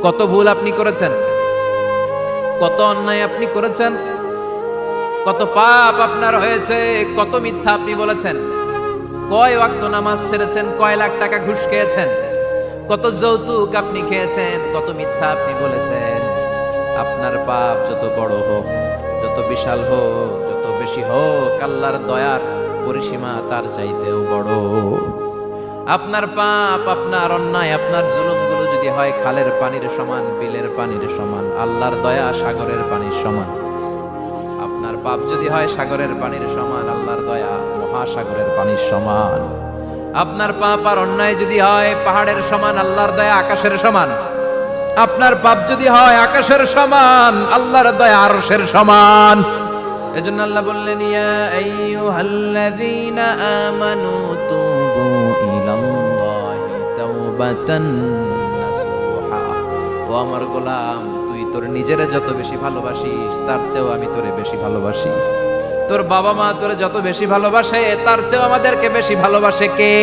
কত ভুল আপনি করেছেন, কত অন্যায় আপনি করেছেন, কত পাপ আপনার হয়েছে, কত মিথ্যা আপনি বলেছেন, কয় ওয়াক্ত নামাজ ছেড়েছেন, কয় লাখ টাকা ঘুষ খেয়েছেন, কত যৌতুক আপনি খেয়েছেন, কত মিথ্যা আপনি বলেছেন। আপনার পাপ যত বড় হোক, যত বিশাল হোক, যত বেশি হোক, আল্লাহর দয়ার পরিসীমা তার চাইতেও বড়। আপনার পাপ, আপনার অন্যায়, আপনার জুলুমগুলো যদি হয় খালের পানির সমান, বিলের পানির সমান, আল্লাহর দয়া সাগরের পানির সমান। আপনার পাপ যদি হয় সাগরের পানির সমান, আল্লাহর দয়া মহাসাগরের পানির সমান। আপনার পাপ আর অন্যায় যদি হয় পাহাড়ের সমান, আল্লাহর দয়া আকাশের সমান। আপনার পাপ যদি হয় আকাশের সমান, আল্লাহর দয়া আরশের সমান। এজন্য আল্লাহ বললেন, ইয়া আইয়ুহাল্লাযীনা আমানু তুবু ইলাল্লাহি তাওবাতান নাসুহা। ও আমার গোলাম, তুই তোর নিজেরে যত বেশি ভালোবাসিস তার চেয়েও আমি তোরে বেশি ভালোবাসি। তোর বাবা মা তোরে যত বেশি ভালোবাসে তার চেয়েও আমাদেরকে বেশি ভালোবাসে কে?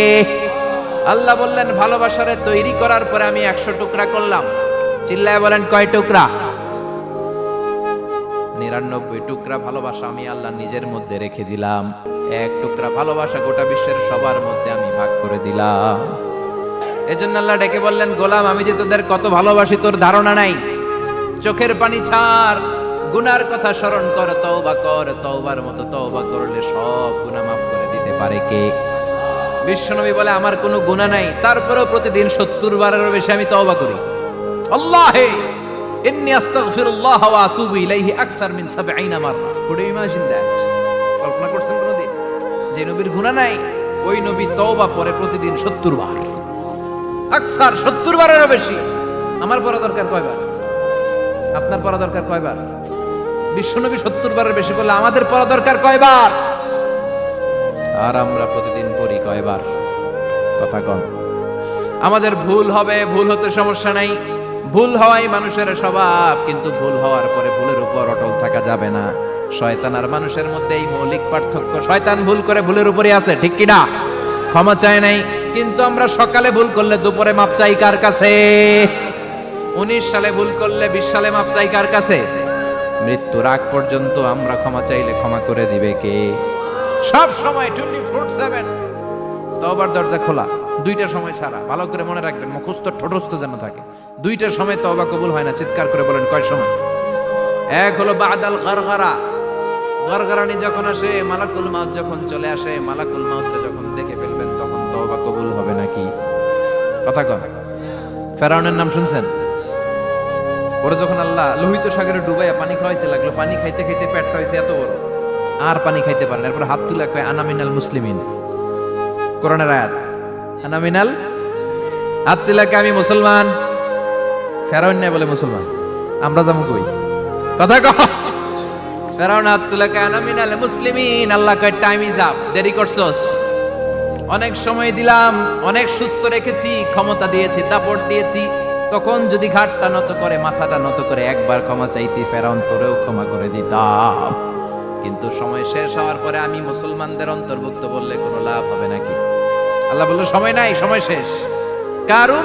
আল্লাহ বললেন, ভালোবাসারে তৈরি করার পরে আমি 100 টুকরা করলাম। চিল্লায় বলেন, কয় টুকরা? 99 টুকরা ভালোবাসা আমি আল্লাহ নিজের মধ্যে রেখে দিলাম। 1 টুকরা ভালোবাসা গোটা বিশ্বের সবার মধ্যে আমি ভাগ করে দিলাম। এজন্য আল্লাহ ডেকে বললেন, গোলাম আমি যে তোদের কত ভালোবাসি তোর ধারণা নাই। চোখের পানি ছাড়, গুনার কথা স্মরণ কর, তওবা কর। তওবার মতো তওবা করলে সব গুনাহ মাফ করে দিতে পারে কে? বিশ্বনবী বলে, আমার কোনো গুনাহ নাই, তারপরেও প্রতিদিন 70 বারেরও বেশি আমি তওবা করি। আল্লাহে ইন্নী আস্তাগফিরুল্লাহ ওয়া আতুবু ইলাইহি আকসার মিন 70 মাররা। Could you imagine that? কল্পনা করছেন কোনদিন যে নবীর গুনাহ নাই, ওই নবী তওবা করে প্রতিদিন 70 বার, আকসার 70 বারেরও বেশি। আমার পড়া দরকার কয়বার? আপনার পড়া দরকার কয়বার? বিশ্বনবী 70 বারের বেশি বললে আমাদের পড়া দরকার কয়বার? আর আমরা প্রতিদিন পড়ি কয়বার? কথা কন। আমাদের ভুল হবে, ভুল হতে সমস্যা নাই, ভুল হওয়াই মানুষের স্বভাব, কিন্তু ভুল হওয়ার পরে ভুলের উপর অটল থাকা যাবে না। শয়তান আর মানুষের মধ্যে এই মৌলিক পার্থক্য। শয়তান ভুল করে ভুলের উপরই আছে, ঠিক কি না? ক্ষমা চায় নাই, কিন্তু আমরা সকালে ভুল করলে দুপুরে মাপ চাই কার কাছে? 19 সালে ভুল করলে 20 সালে মাপ চাই কার কাছে? মৃত্যুর আগ পর্যন্ত আমরা ক্ষমা চাইলে ক্ষমা করে দিবে কে? সব সময় 24/7 তওবার দরজা খোলা, 2টার সময় ছাড়া। ভালো করে মনে রাখবেন, মুখস্থ ঠোঁটস্থ যেন থাকে। 2টার সময় তওবা কবুল হয় না। চিৎকার করে বলেন, কয় সময়? এক হলো বাদাল গারগারা, গারগারানি যখন আসে, মালাকুল মাউত যখন চলে আসে, মালাকুল মাউতকে যখন দেখে ফেলবেন তখন তওবা কবুল হবে নাকি? কথা কন। ফেরাউনের নাম শুনছেন? ওরা যখন আল্লাহ লোহিত সাগরে ডুবাইয়া পানি খাওয়াইতে লাগলো, পানি খাইতে খাইতে পেটটা হয়েছে এত বড়, আর পানি খাইতে পারেন। এরপর হাত তুলে কয়, আনা মিনাল মুসলিমিন। কোরআনের আয়াত, আনা মিনাল, হাত তুলে কয়, আমি মুসলমান। ফেরাউন না বলে মুসলমান, আমরা যাবো কই? কথা কহ। ফেরাউন হাত তুলে কয়, আনা মিনাল মুসলিমিন। আল্লাহ কয়, টাইম ইজ আপ, দেরি করছস। অনেক সময় দিলাম, অনেক সুস্থ রেখেছি, ক্ষমতা দিয়েছি, দাপট দিয়েছি, তখন যদি ঘাটটা নত করে, মাথাটা নত করে একবার ক্ষমা চাইতি, ফেরাউন তোরেও ক্ষমা করে দিতাম। কিন্তু সময় শেষ হওয়ার পরে আমি মুসলমানদের অন্তর্ভুক্ত বললে কোনো লাভ হবে নাকি? আল্লাহ বলল, সময় নাই, সময় শেষ। কারণ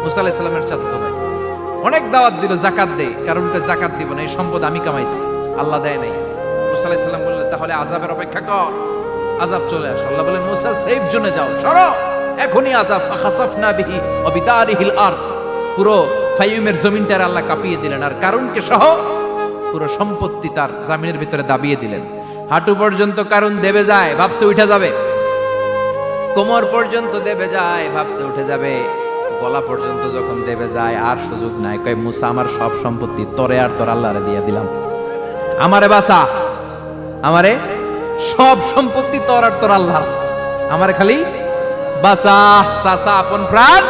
মুসা আলাইহিস সালামের চাচাতো ভাই অনেক দাওয়াত দিল, যাকাত দে। কারণকে যাকাত দিব না, এই সম্পদ আমি কামাইছি, আল্লাহ দেয় নাই। মুসা আলাইহিস সালাম বললেন, তাহলে আযাবের অপেক্ষা কর, আযাব চলে আসে। আল্লাহ বলেন, মুসা সেফ জোনে যাও, সরো, এখনই আযাব। ফাখাসাফনা বিহি ওয়া বিদারিহিল আরদ, পুরো ফাইয়ুমের জমিনটার আল্লাহ কাঁপিয়ে দিলেন, আর কারুনকে সহ পুরো সম্পত্তি তার জামিনের ভিতরে দাবিয়ে দিলেন। হাঁটু পর্যন্ত কারুন দেবে যায়, ভাবছে উঠে যাবে। কোমর পর্যন্ত দেবে যায়, ভাবছে উঠে যাবে। গলা পর্যন্ত যখন দেবে যায়, আর সুযোগ নাই। কয়, মুসা আমার সব সম্পত্তি তোরে আর তোর আল্লাহরে দিয়ে দিলাম, আমারে বাঁচা, আমারে সব সম্পত্তি তোর আর তোর আল্লাহ, আমারে খালি বাঁচা, চাচা আপন প্রাণ।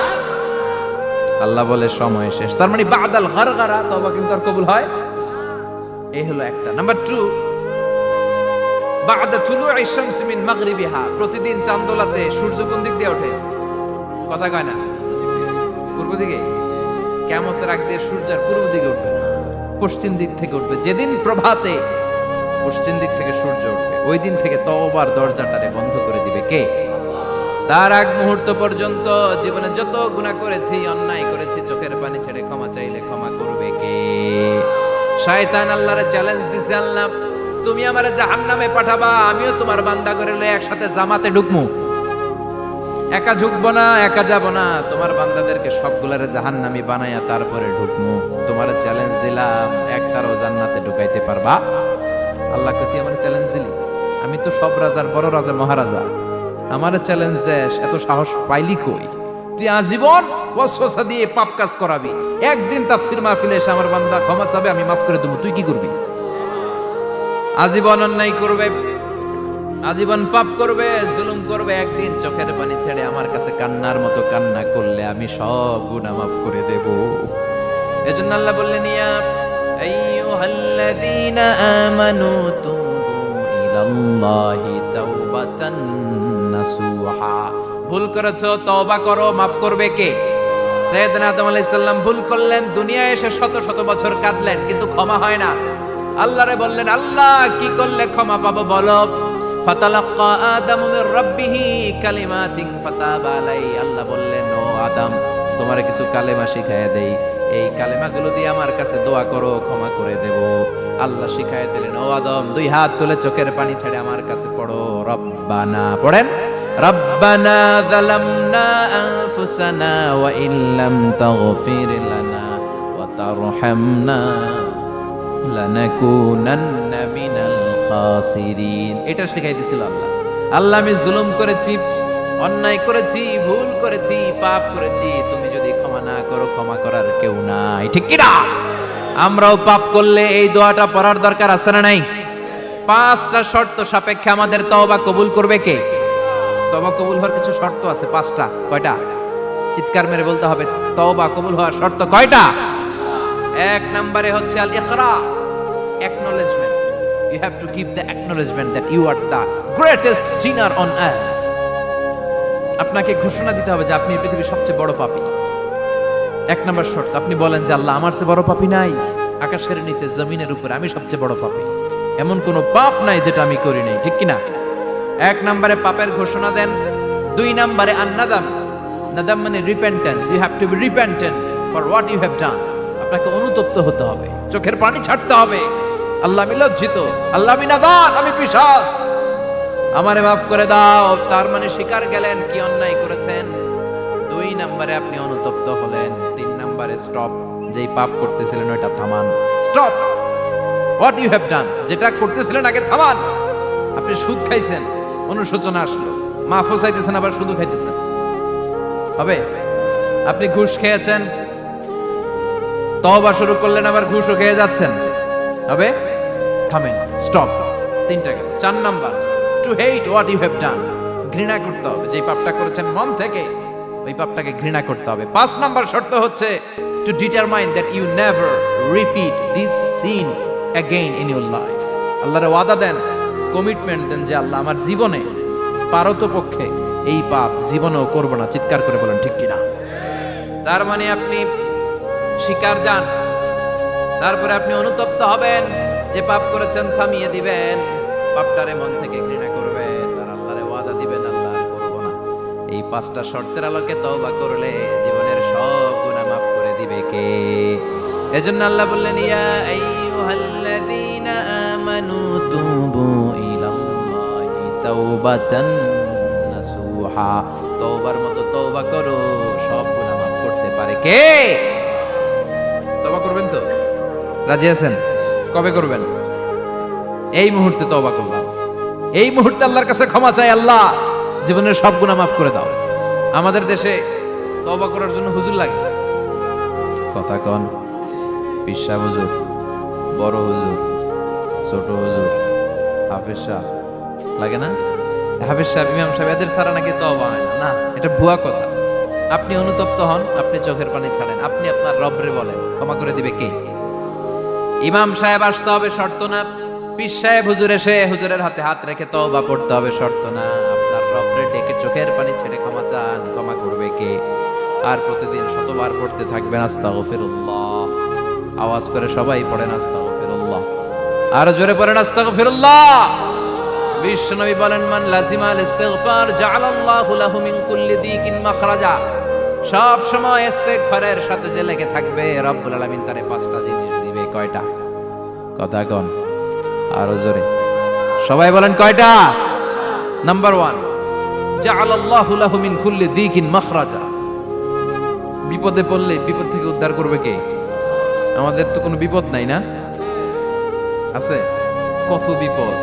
আল্লাহ বলে, সময় শেষ। তার মানে বাদাল গারগারা তওবা কিন্তু আর কবুল হয়। এই হলো একটা। নাম্বার 2, বাদা তুলুই শামস মিন মাগরিবিহা। প্রতিদিন চাঁদোলাতে সূর্য কোন দিক দিয়ে ওঠে? কথা কয় না? পূর্ব দিকে। কিয়ামতের আগ দিয়ে সূর্য আর পূর্ব দিকে উঠবে না, পশ্চিম দিক থেকে উঠবে। যেদিন প্রভাতে পশ্চিম দিক থেকে সূর্য উঠবে, ওই দিন থেকে তওবার দরজাটারে বন্ধ করে দিবে কে? তার আগ মুহূর্ত পর্যন্ত জীবনে যত গুনাহ করেছি, অন্যায় করেছি, চোখের পানি ছেড়ে ক্ষমা চাইলে ক্ষমা করবে কে? শয়তান আল্লাহরে চ্যালেঞ্জ দিছে, আল্লাহ তুমি আমারে জাহান্নামে পাঠাবা, আমিও তোমার বান্দা করে লয়ে একসাথে জামাতে ঢুকমু। একা ঢুকবো না, একা যাব না, তোমার বান্দাদেরকে সবগুলারে জাহান্নামী বানাইয়া তারপরে ঢুকমু। তোমার চ্যালেঞ্জ দিলাম, একটারও জান্নাতে ঢুকাইতে পারবা? আল্লাহ কতি আমার চ্যালেঞ্জ দিলি? আমি তো সব রাজার বড় রাজা, মহারাজা, আমার চ্যালেঞ্জ দেশ, এত সাহস পাইলি কই? তুই আজীবন ওয়াসওয়াসা দিয়ে পাপ কাজ করাবি, একদিন তাফসীর মাহফিলে এসে আমার বান্দা ক্ষমা চাবে, আমি মাফ করে দেবো, তুই কি করবি? আজীবন অন্যায় করবে, আজীবন পাপ করবে, জুলুম করবে, একদিন চোখের পানি ছেড়ে আমার কাছে কান্নার মতো কান্না করলে আমি সব গুনাহ মাফ করে দেব। এজন্য আল্লাহ বললেন, ইয়া আইয়ুহাল্লাযীনা আমানু তুবু ইলাল্লাহি তাওবাতান নাসুহা। ভুল করেছো, তওবা করো, মাফ করবে কে? সাইয়েদনা আদম আলাইহিস সালাম ভুল করলেন, দুনিয়ায় এসে শত শত বছর কাঁদলেন, কিন্তু ক্ষমা হয় না। আল্লাহরে বললেন, আল্লাহ কি করলে ক্ষমা পাবো বলো? ফাতালাক্কা আদামু মির রাব্বিহি কালিমাতিন ফাতাবা আলাইহি। আল্লাহ বললেন, ও আদম, তোমারে কিছু কালেমা শিখাইয়া দেই, এই কালেমাগুলো দিয়ে আমার কাছে দোয়া করো, ক্ষমা করে দেব। আল্লাহ শিখাইয়া দিলেন, ও আদম, দুই হাত তুলে চোখের পানি ছেড়ে আমার কাছে পড়ো, রব্বানা, পড়েন, রব্বানা যালামনা আনফুসানা ওয়া ইল্লাম তাগফির লানা ওয়া তারহামনা লানাকুনান্না মিনাল খাসিরিন। এটা শিখাই দিছিল আল্লাহ। আল্লাহ, আমি জুলুম করেছি, অন্যায় করেছি, ভুল করেছি, পাপ করেছি, তুমি যদি ক্ষমা না করো, ক্ষমা করার কেউ নাই, ঠিক কি না? আমরাও পাপ করলে এই দোয়াটা পড়ার দরকার আছে না নাই? 5টা শর্ত সাপেক্ষে আমাদের তওবা কবুল করবে কে? তওবা কবুল হওয়ার কিছু শর্ত আছে, 5টা। কয়টা? চিৎকার মেরে বলতে হবে, তওবা কবুল হওয়ার শর্ত কয়টা? 1 নম্বরে হচ্ছে আল ইকরা, acknowledgement. You have to give the acknowledgement that you are the greatest sinner on earth. আপনাকে ঘোষণা দিতে হবে যে আপনি এই পৃথিবীর সবচেয়ে বড় পাপী। 1 নম্বর শর্ত, আপনি বলেন যে আল্লাহ, আমার চেয়ে বড় পাপী নাই, আকাশের নিচে জমিনের উপরে আমি সবচেয়ে বড় পাপী, এমন কোনো পাপ নাই যেটা আমি করি নাই, ঠিক কি না? 1 নম্বরে পাপের ঘোষণা দেন। 2 নম্বরে আন-নাদাম, নাদাম মানে repentance. You have to be repentant for what you have done. আপনাকে অনুতপ্ত হতে হবে, চোখের পানি ছাড়তে হবে। আল্লাহ, আমি লজ্জিত, আল্লাহ আমি নাদান, আমি পিশাচ, আমারে মাফ করে দাও। তার মানে স্বীকার গেলেন কি অন্যায় করেছেন। 2 নম্বরে আপনি অনুতপ্ত হলেন। 3 নম্বরে স্টপ, যেই পাপ করতেছিলেন ওইটা থামান, stop what you have done, যেটা করতেছিলেন আগে থামান। আপনি সুদ খাইছেন, অনুশোচনা আসলো, মাফও চাইতেছেন, আবার সুদও খাইতেছেন, হবে? আপনি ঘুষ খেয়েছেন, তওবা শুরু করলেন, আবার ঘুষও খেয়ে যাচ্ছেন, হবে? থামেন, স্টপ। 3টা গেল। 4 number, to hate what you have done, ঘৃণা করতে হবে, যেই পাপটা করেছেন মন থেকে ওই পাপটাকে ঘৃণা করতে হবে। 5 নাম্বার শর্ত হচ্ছে to determine that you never repeat this sin again in your life. আল্লাহর ওয়াদা দেন, কমিটমেন্ট দেন যে আল্লাহ, আমার জীবনে পারতপক্ষে এই পাপ জীবনেও করব না। চিৎকার করে বলেন, ঠিক কিনা? তার মানে আপনি স্বীকার যান, তারপরে আপনি অনুতপ্ত হবেন, যে পাপ করেছেন থামিয়ে দিবেন, পাপটারে মন থেকে ঘৃণা করবেন, আর আল্লাহরে ওয়াদা দিবেন, আল্লাহ করব না। এই 5টা শর্তের আলোকে তওবা করলে জীবনের সব গুনাহ মাফ করে দিবে কে? এজন্য আল্লাহ বললেন, ইয়া আইয়ুহাল্লাযীনা আমানু তুবু ইলাল্লাহি তাওবাতান নাসুহা। তওবার মতো তওবা করো, সব গুনাহ মাফ করতে পারে কে? তওবা করবেন তো? রাজি আছেন? কবে করবেন? এই মুহূর্তে তওবা করলাম, এই মুহূর্তে আল্লাহর কাছে ক্ষমা চাই, আল্লাহ জীবনের সব গুনাহ মাফ করে দাও। আমাদের দেশে তওবা করার জন্য হুজুর লাগে, কথা কন, পিসা হুজুর, বড় হুজুর, ছোট হুজুর, হাফেজ সাহেব লাগে না? হাফেজ সাহেব, ইমাম সাহেব, এদের ছাড়া নাকি তওবা হয় না। না, এটা ভুয়া কথা। আপনি অনুতপ্ত হন, আপনি চোখের পানি ছাড়েন, আপনি আপনার রবরে বলেন, ক্ষমা করে দিবে কে? ইমাম সাহেব আসতে হবে শর্ত না, পীর সাহেব হুজুর এসে হুজুরের হাতে হাত রেখে তওবা পড়তে হবে শর্ত না। আপনার রবরে ডেকে চোখের পানি ছেড়ে ক্ষমা চান, ক্ষমা করবে কে? আর প্রতিদিন শতবার পড়তে থাকবেন আস্তাগফিরুল্লাহ। আওয়াজ করে সবাই পড়েন আস্তাগফিরুল্লাহ, আর জোরে পড়েন আস্তাগফিরুল্লাহ। বিশ্বনবী বলেন, মান লাজিমাল ইস্তিগফার জাআলাল্লাহু লাহু মিন কুল্লি দিকিন মাখরাজা। সব সময় ইস্তিগফারের সাথে যে লেগে থাকবে, রব্বুল আলামিন তারে পাঁচটা জিনিস দিবে। কয়টা? কথা কোন আরো জোরে, সবাই বলেন কয়টা? নাম্বার 1, জাআলাল্লাহু লাহু মিন কুল্লি দিকিন মাখরাজা। বিপদে পড়লে বিপদ থেকে উদ্ধার করবে কে? আমাদের তো কোনো বিপদ নাই, না আছে? কত বিপদ,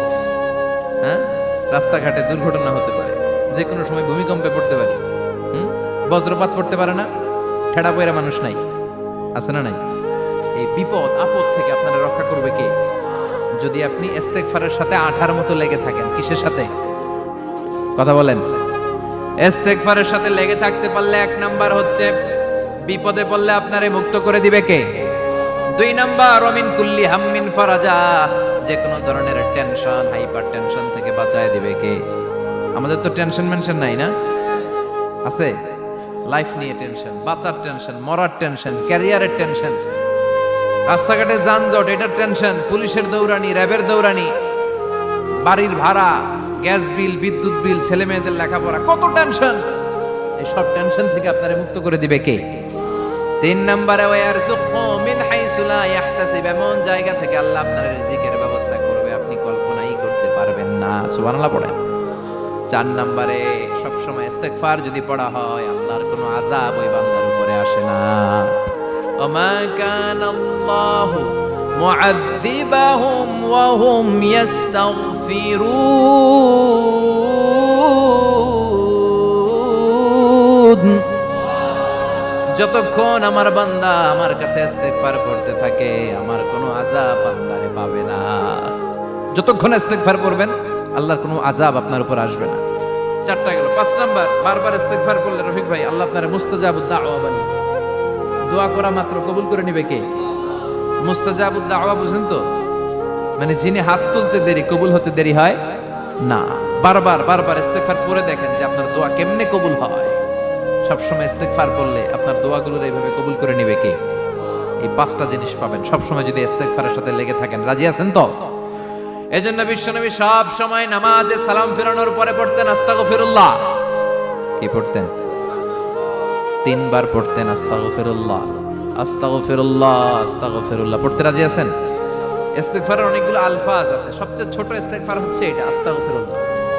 হ্যাঁ? রাস্তাঘাটে দুর্ঘটনা হতে পারে, যে কোনো সময় ভূমিকম্পে পড়তে পারে, বজ্রপাত পড়তে পারে না, ঠেড়া পয়রা মানুষ নাই, আছে না নাই? এই বিপদ আপদ থেকে আপনারা রক্ষা করবে কে? যদি আপনি ইস্তেগফারের সাথে আঠার মতো লেগে থাকেন। কিসের সাথে? কথা বলেন। ইস্তেগফারের সাথে লেগে থাকতে পারলে 1 নাম্বার হচ্ছে বিপদে পড়লে আপনারে মুক্ত করে দিবে কে? 2 নাম্বার ওমিন কুল্লি হাম্মিন ফারাজা, যে কোনো ধরনের টেনশন, হাইপার টেনশন থেকে বাঁচায় দিবে কে? আমাদের তো টেনশন মেনশন নাই, না আছে? লাইফ নিয়ে টেনশন, বাঁচার টেনশন, মরার টেনশন, ক্যারিয়ারের টেনশন, রাস্তাঘাটে যানজট এটার টেনশন, পুলিশের দৌড়ানি, র্যাবের দৌড়ানি, বাড়ির ভাড়া, গ্যাস বিল, বিদ্যুৎ বিল, ছেলে মেয়েদের লেখাপড়া, কত টেনশন। এই সব টেনশন থেকে আপনারে মুক্ত করে দিবে কে? 3 নম্বরে ওয়ারযুকহু মিন হাইসু লা ইয়াহতাসিব, এমন জায়গা থেকে আল্লাহ আপনার রিজিকের ব্যবস্থা করবে আপনি কল্পনাই করতে পারবেন না। সুবহানাল্লাহ পড়েন। 4 নম্বরে সবসময় ইস্তেগফার যদি পড়া হয়, আল্লাহর কোনো আযাব ওই বান্দার উপরে আসে না। ওমা কানাল্লাহু মুআযযিবাহুম ওয়া হুম ইস্তাগফিরুন। যতক্ষণ আমার বান্দা আমার কাছে ইস্তেগফার করতে থাকে, আমার কোনো আযাব বান্দারে পাবে না। যতক্ষণ ইস্তেগফার করবেন, আল্লাহর কোনো আযাব আপনার উপর আসবে না। 4টা গেল। 5 নাম্বার, বারবার ইস্তেগফার করলে রফিক ভাই আল্লাহ আপনার মুস্তাজাবুদ দাওয়া বানিয়ে, দোয়া করা মাত্র কবুল করে নিবে কে? মুস্তাজাবুদ দাওয়া বুঝেন তো? মানে যিনি হাত তুলতে দেরি, কবুল হতে দেরি হয় না। বারবার ইস্তেগফার পড়ে দেখেন যে আপনার দোয়া কেমনে কবুল হয়। সবসময় ইস্তেগফার করলে আপনার দোয়াগুলোর এইভাবে কবুল করে নিবে কে? এই 5টা জিনিস পাবেন সবসময় যদি ইস্তেগফারের সাথে লেগে থাকেন। রাজি আছেন তো? এজন্য বিশ্বনবী সব সময় নামাজে সালাম ফেরানোর পরে পড়তেন আস্তাগফিরুল্লাহ। কি পড়তেন? 3 বার পড়তেন আস্তাগফিরুল্লাহ, আস্তাগফিরুল্লাহ, আস্তাগফিরুল্লাহ। পড়তে রাজি আছেন? ইস্তেগফারের অনেকগুলো আলফাজ আছে, সবচেয়ে ছোট ইস্তেগফার হচ্ছে এটা, আস্তাগফিরুল্লাহ,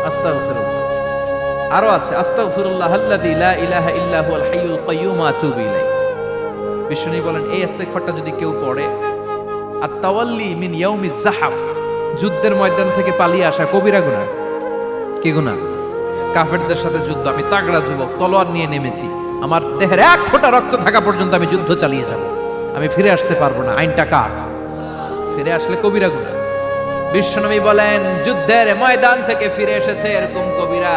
আস্তাগফিরুল্লাহ। আরো আছে আস্তাগফিরুল্লাহ আল্লাযী লা ইলাহা ইল্লা হুয়াল হাইয়ুল কাইয়্যুম ওয়া আতুবু ইলাইহি। বিশ্বনবী বলেন এই ইস্তেগফারটা যদি কেউ পড়ে, আত-তাওয়াল্লি মিন ইয়াউমিজ যাহাফ, যুদ্ধের ময়দান থেকে পালিয়ে আসা কবিরা গুনাহ। কি গুনাহ? কাফেরদের সাথে যুদ্ধ, আমি তাগড়া যুবক, তলোয়ার নিয়ে নেমেছি, আমার দেহের 1 ফোঁটা রক্ত থাকা পর্যন্ত আমি যুদ্ধ চালিয়ে যাব, আমি ফিরে আসতে পারবো না, আইনটা কার? ফিরে আসলে কবিরা গুনাহ। বিশ্বনবী বলেন যুদ্ধের ময়দান থেকে ফিরে এসেছে এরকম কবিরা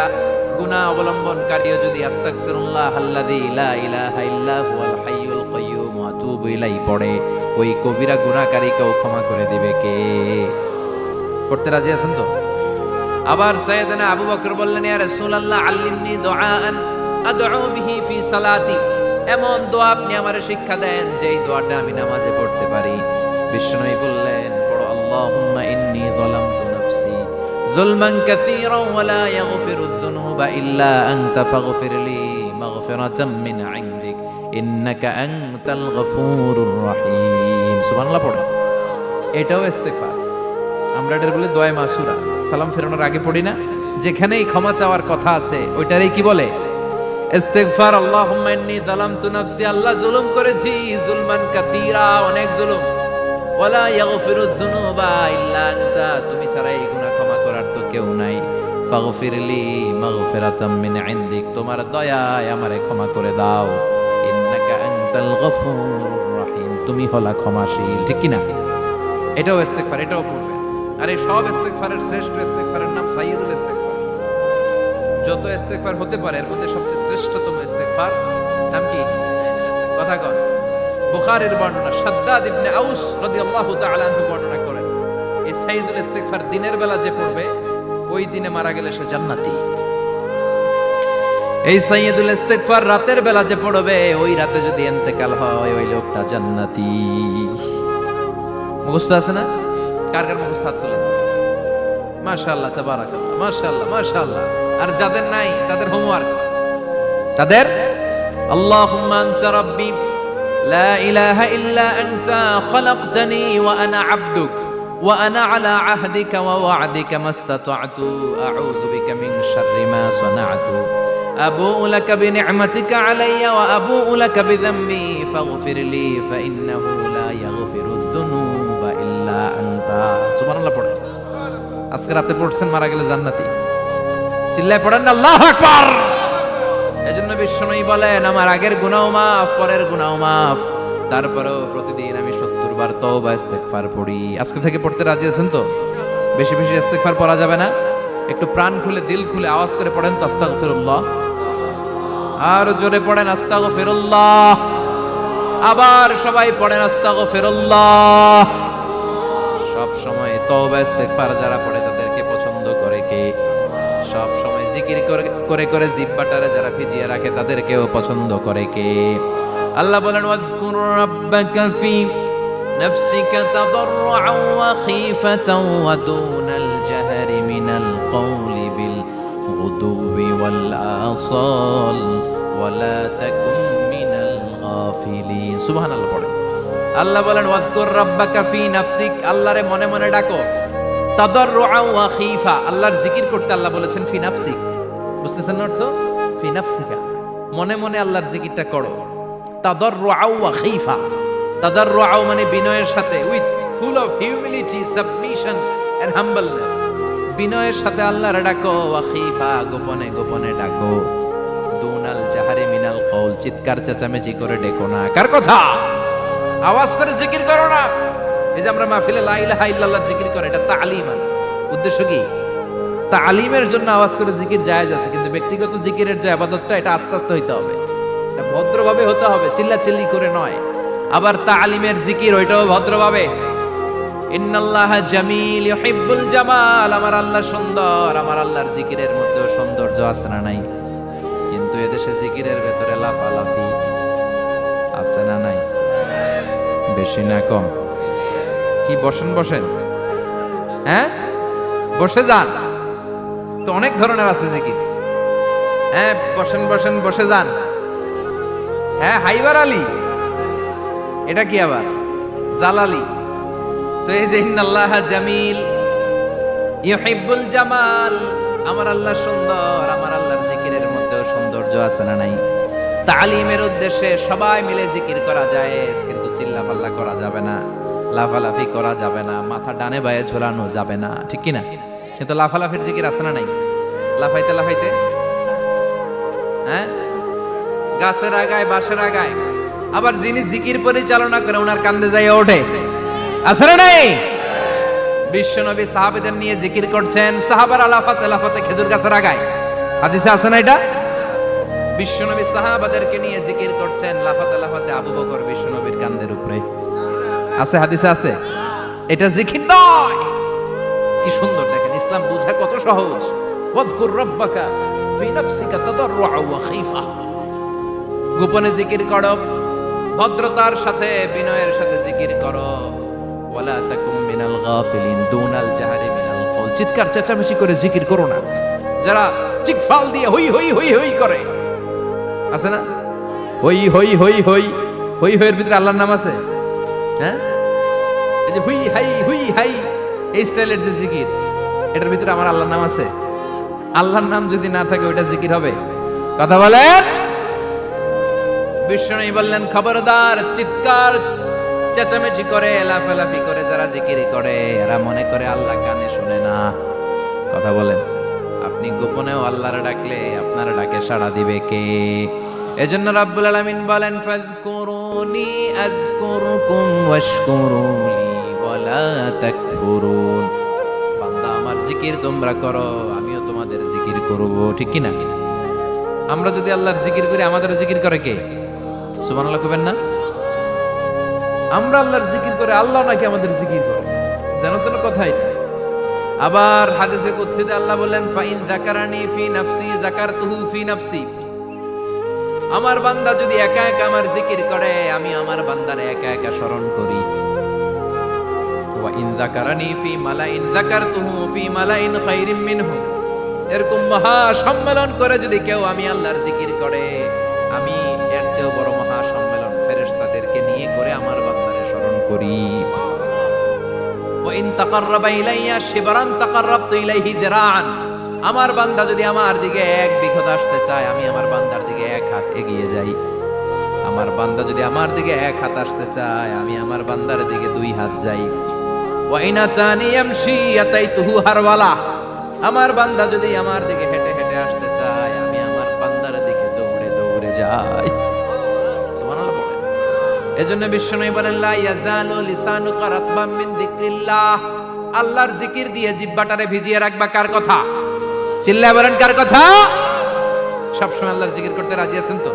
গুনাহ অবলম্বনকারীও যদি আস্তাগফিরুল্লাহ আল্লাযী লা ইলাহা ইল্লা হুয়াল হাইয়ুল কাইয়্যুম ওয়া আতুবু ইলাইহি পড়ে, ওই কবিরা গুনাহকারীকেও ক্ষমা করে দিবে কে? পড়তে রাজি আছেন তো? আবার সাইয়েদনা আবু বকর বললেন, ইয়া রাসূলুল্লাহ আল্লিমনি দুআআন আদউ বিহি ফি সালাতি, এমন দোয়া আপনি আমারে শিক্ষা দেন যে এই দোয়াটা আমি নামাজে পড়তে পারি। বিশ্বনবী বললেন, পড়ো আল্লাহুম্মা ইন্নী যালামতু নাফসি যুলমান কাসীরান ওয়া লা ইয়াগফিরুয যুনুবা ইল্লা আনতা ফাগফিরলি মাগফিরাতাম মিন ইনদিক ইন্নাকা আনতাল গফুরুর রহিম। সুবহানাল্লাহ পড়ো। এটাও ইস্তেগফার। আমরা এটার বলে দোয়া মাসুরা, সালাম ফেরানোর আগে পড়ি না? যেখানেই ক্ষমা চাওয়ার কথা আছে ওইটারই কি বলে? ইস্তেগফার। আল্লাহুম্মা ইন্নী যালামতু নাফসি, আল্লাহ জুলুম করেছি, যুলমান কাসীরা, অনেক জুলুম, ওয়ালা ইয়াগফিরুয যুনুবা ইল্লা আনতা, তুমি ছাড়া এই গুনাহ ক্ষমা করার তো কেউ নাই। ফাগফিরলি মাগফিরাতাম মিন ইনদিক, তোমার দয়ায় আমারে ক্ষমা করে দাও। ইন্নাকা আনতাল গফুরুর রহিম, তুমি হলা ক্ষমাশীল। ঠিক কি না? এটাও ইস্তেগফার, এটাও পড়বে। আর এই সব ইস্তেগফারের শ্রেষ্ঠ ইস্তেগফারের নাম সাইয়্যিদুল ইস্তেগফার। যত ইস্তেগফার হতে পারে এর মধ্যে সবচেয়ে শ্রেষ্ঠতম ইস্তেগফার নাম কি? কথা কন। বুখারীর বর্ণনা, শাদ্দাদ ইবনে আউস রাদিয়াল্লাহু তাআলা আনহু বর্ণনা করেন, এই সাইয়্যিদুল ইস্তেগফার দিনের বেলা যে পড়বে ওই দিনে মারা গেলে সে জান্নাতি। এই সাইয়্যিদুল ইস্তেগফার রাতের বেলা যে পড়বে ওই রাতে যদি ইন্তেকাল হয় ওই লোকটা জান্নাতি। মুখস্থ আছে না? কার কার মুখস্থ হাত তোলেন। মাশাআল্লাহ, তাবারাকাল্লাহ, মাশাআল্লাহ, মাশাআল্লাহ। আর যাদের নাই তাদের হোমওয়ার্ক, তাদের আল্লাহুম্মা আনতা রাব্বি লা ইলাহা ইল্লা আনতা খালাকতানি ওয়া আনা আবদুক ওয়া আনা আলা আহদিকা ওয়া ওয়া'দিকা মাস্তাতা'তু আউযু বিকা মিন শাররি মা সানা'তু আবুউ লাকা বিনি'মাতিকা আলাইয়া ওয়া আবুউ লাকা বিযামবি ফাগফির লি ফাইন্নাহু লা ইয়াগফিরুদ যুনুবা ইল্লা আনতা। সুবহানাল্লাহ পড়েন। আজকে রাতে পড়ছেন, মারা গেলে জান্নাতি। চিল্লায় পড়েন না আল্লাহু আকবার। এজন্য বিশ্বনবী বলেন, আমার আগের গুনাহ মাফ, পরের গুনাহ মাফ, তারপরেও প্রতিদিন আমি 70 বার তওবা ইস্তেগফার পড়ি। আজকে থেকে পড়তে রাজি আছেন তো? বেশি বেশি ইস্তেগফার পড়া যাবে না? একটু প্রাণ খুলে, দিল খুলে আওয়াজ করে পড়েন তো আস্তাগফিরুল্লাহ। আর জোরে পড়েন আস্তাগফিরুল্লাহ। আবার সবাই পড়েন আস্তাগফিরুল্লাহ। সব সময় তওবা ইস্তেগফার যারা পড়ে তাদেরকে পছন্দ করে কে? সব সময় জিকির করে করে জিহ্বাটারে যারা ভিজিয়ে রাখে তাদেরকেও পছন্দ করে কে? আল্লাহ বলেন, ওয়াজকুর রাব্বাকা ফি নাফসিকা তাদাররুআন ওয়া খীফাতান ওয়া দুনাল জাহরি মিনাল কওলি বিল গুদুবি ওয়াল আসাল ওয়া লা তাকুন মিনাল গাফিলিন। সুবহানাল্লাহ পড়েন। আল্লাহ বলেন, ওয়াজকুর রাব্বাকা ফি নাফসিক, আল্লাহরে মনে মনে ডাকো। তাদাররুআন ওয়া খীফা, আল্লাহর জিকির করতে আল্লাহ বলেছেন ফি নাফসিক। বুঝতেছেন না অর্থ? ফি নাফসিকা, মনে মনে আল্লাহর জিকিরটা করো। তাদাররুআন ওয়া খীফা, তাদাররুআন মানে বিনয়ের সাথে, with full of humility, submission and humbleness. বিনয়ের সাথে আল্লাহরে ডাকো। ওয়া খীফা, গোপনে গোপনে ডাকো। দুনাল জাহারি মিনাল কওল, চিৎকার চেঁচামেচি করে ডেকো না। কার কথা? আওয়াজ করে জিকির করো না। এই যে আমরা মাহফিলে লা ইলাহা ইল্লাল্লাহ জিকির করে, এটা তালিমান। উদ্দেশ্য কি? তালিমের জন্য আওয়াজ করে জিকির জায়েজ আছে, কিন্তু ব্যক্তিগত জিকিরের যে ইবাদতটা, এটা আস্তে আস্তে হইতে হবে, এটা ভদ্রভাবে হতে হবে, চিল্লাচিল্লি করে নয়। আবার তালিমের জিকির ওইটাও ভদ্রভাবে। ইন্নাল্লাহা জামিল ইউহিব্বুল জামাল, আমার আল্লাহ সুন্দর, আমার আল্লাহর জিকিরের মধ্যেও সৌন্দর্য আছে না নাই? কিন্তু এদেশে জিকিরের ভেতরে লাফালাফি আছে না নাই? বেশি না কম? কি বসেন বসেন, হ্যাঁ বসে যান তো, অনেক ধরনের আছে জিকির। হ্যাঁ বসেন বসেন, বসে যান। হ্যাঁ হাইবার আলী, এটা কি আবার জালালি? তো এই যে ইন্নাল্লাহা জামিল ইউহিব্বুল জামাল, আমার আল্লাহ সুন্দর, আমার আল্লাহর জিকিরের মধ্যেও সৌন্দর্য আছে না নাই? তালিমের উদ্দেশ্যে সবাই মিলে জিকির করা যায়, কিন্তু চিল্লাপাল্লা করা যাবে না, লাফালাফি করা যাবে না, মাথা ডানে বায়ে ঝোলানো যাবে না, ঠিক কি না? কিন্তু লাফালাফির জিকির আছে না নাই? লাফাইতে লাফাইতে, হ্যাঁ গাছের আগায়, বাঁশের আগায়। আবার যিনি জিকির পরিচালনা করে ওনার কান্দে যায় ওঠে, আছে না নাই? বিশ্বনবী সাহাবীদের নিয়ে জিকির করছেন, সাহাবারা লাফাতে লাফাতে খেজুর গাছের আগায়। হাদিসে আছে না এটা? বিশ্বনবী সাহাবাদেরকে নিয়ে জিকির করছেন, লাফাতে লাফাতে আবু বকর বিশ্বনবীর কান্দের উপরে। আছে, হাদিসে আছে। এটা জিকির নয়। কি সুন্দর দেখেন, ইসলাম বোঝা কত সহজ। ওয়াজকুর রাব্বাকা ফি নাফসিকা তাদাররুআন ওয়া খীফা, গোপনে জিকির করো, ভদ্রতার সাথে বিনয়ের সাথে জিকির করো। ওয়ালা তাকুম মিনাল গাফিলিন, দুনাল জাহারি মিনাল কওল, চিৎকার চেঁচামেচি করে জিকির করো না। যারা চিকফাল দিয়ে হই হই হই হই করে, আছে না? হই হই হই হই হই হইয়ের ভিতরে আল্লাহর নাম আছে। হ্যাঁ এই যে হুই হাই এই স্টাইলের যে জিকির, এটার ভিতরে আমার আল্লাহর নাম আছে? আল্লাহর নাম যদি না থাকে ওইটা জিকির হবে? কথা বলেন। বিষ্ণু বললেন, খবরদার, চিৎকার চেঁচামেচি করে লাফালাফি করে যারা জিকির করে, এরা মনে করে আল্লাহ কানে শুনে না। কথা বলেন। আপনি গোপনেও আল্লাহর ডাকলে আপনার ডাকে সাড়া দিবে কে? এজন্য রাব্বুল আলামিন বলেন, ফাযকুরুনি আযকুরকুম ওয়াশকুরুলি ওয়ালা তাকফুরুন। বান্দা আমার জিকির তোমরা করো, আমিও তোমাদের জিকির করব, ঠিক কি না? আমরা যদি আল্লাহর জিকির করি, আমাদের জিকির করে কে? সুবহানাল্লাহ কইবেন না? আমরা আল্লাহর জিকির করে, আল্লাহ নাকি আমাদের জিকির করে? জানো তো না কথা এটা? আবার হাদিসে কুদসিতে আল্লাহ বলেন, ফাইন যাকারানি ফি নাফসি যাকারতুহু ফি নাফসি। আমার বান্দা যদি একা একা আমার জিকির করে, আমি আমার বান্দারে একা একা স্মরণ করি। ওয়া ইন যাকারানি ফি মালাইন যাকারতুহু ফি মালাইন খায়রিম মিনহু। এরকম মহা সম্মেলন করে যদি কেউ আমি আল্লাহর জিকির করে, আমি এর চেয়েও বড় মহা সম্মেলন ফেরেশতাদেরকে নিয়ে করে আমার বান্দারে স্মরণ করি। ওয়া ইন তাকাররাবা ইলাইয়া শিবরান তাকাররাবতু ইলাইহি যিরাআন। আমার বান্দা যদি আমার দিকে এক বিঘত আসতে চায়, আমি আমার বান্দার দিকে এক হাত এগিয়ে যাই। আমার বান্দা যদি আমার দিকে এক হাত আসতে চায়, আমি আমার বান্দার দিকে দুই হাত যাই। ওয়া ইন আতানি ইয়ামশি আতাইতুহু হারওয়ালা। আমার বান্দা যদি আমার দিকে হেঁটে হেঁটে আসতে চায়, আমি আমার বান্দার দিকে দৌড়ে দৌড়ে যাই। সুবহানাল্লাহ বলেন। এজন্য বিশ্বনবী বলেন, লা ইয়াজালু লিসানুকা রাতবাম মিন যিকরিল্লাহ। আল্লাহর জিকির দিয়ে জিহ্বাটারে ভিজিয়ে রাখবা। কার কথা? চিল্লায় বলেন কার কথা? সবসময় আল্লাহর জিকির করতে রাজি আছেন তো?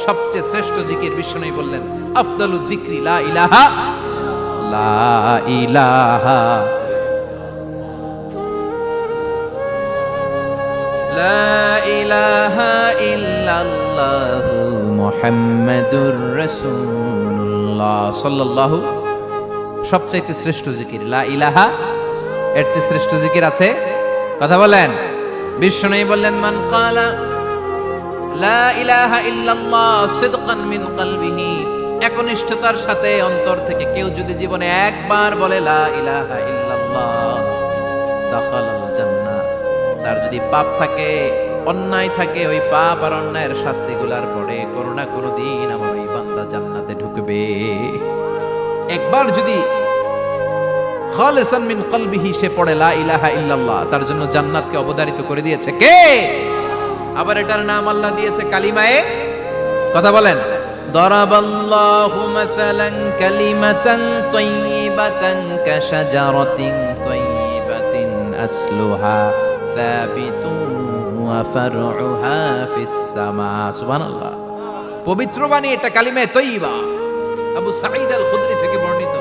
সবচেয়ে শ্রেষ্ঠ জিকির বিশ্বনবী বললেন, আফদালু যিকরি লা ইলাহা লা ইলাহা লা ইলাহা ইল্লাল্লাহু মুহাম্মাদুর রাসূলুল্লাহ সাল্লাল্লাহু। সবচাইতে শ্রেষ্ঠ জিকির লা ইলাহা। এর চেয়ে শ্রেষ্ঠ জিকির আছে? কথা বলেন। বিশ্বনবী বললেন, মান ক্বালা লা ইলাহা ইল্লাল্লাহ সিদকান মিন কলবিহি। একনিষ্ঠতার সাথে অন্তর থেকে কেউ যদি জীবনে একবার বলে লা ইলাহা ইল্লাল্লাহ, দাখালাল জান্নাহ। তার যদি পাপ থাকে, অন্যায় থাকে, ওই পাপ আর অন্যায়ের শাস্তিগুলার পরে কোনো না কোনো দিন আমার ওই বান্দা জান্নাতে ঢুকবে। একবার যদি খালিসান মিন কলবিহি সে পড়ে লা ইলাহা ইল্লাল্লাহ, তার জন্য জান্নাতকে অবধারিত করে দিয়েছে কে? আবার এটার নাম আল্লাহ দিয়েছে কালিমায়ে। কথা বলেন। দারাবাল্লাহু মাসালান কালিমাতান তাইয়িবাতান কাশাজারাতিন তাইয়িবাতিন আসলুহা সাবিতুন ওয়া ফারউহা ফিস সামা। সুবহানাল্লাহ। পবিত্র বাণী এটা কালিমায়ে তাইয়িবা। আবু সাঈদ আল খুদরি থেকে বর্ণিত,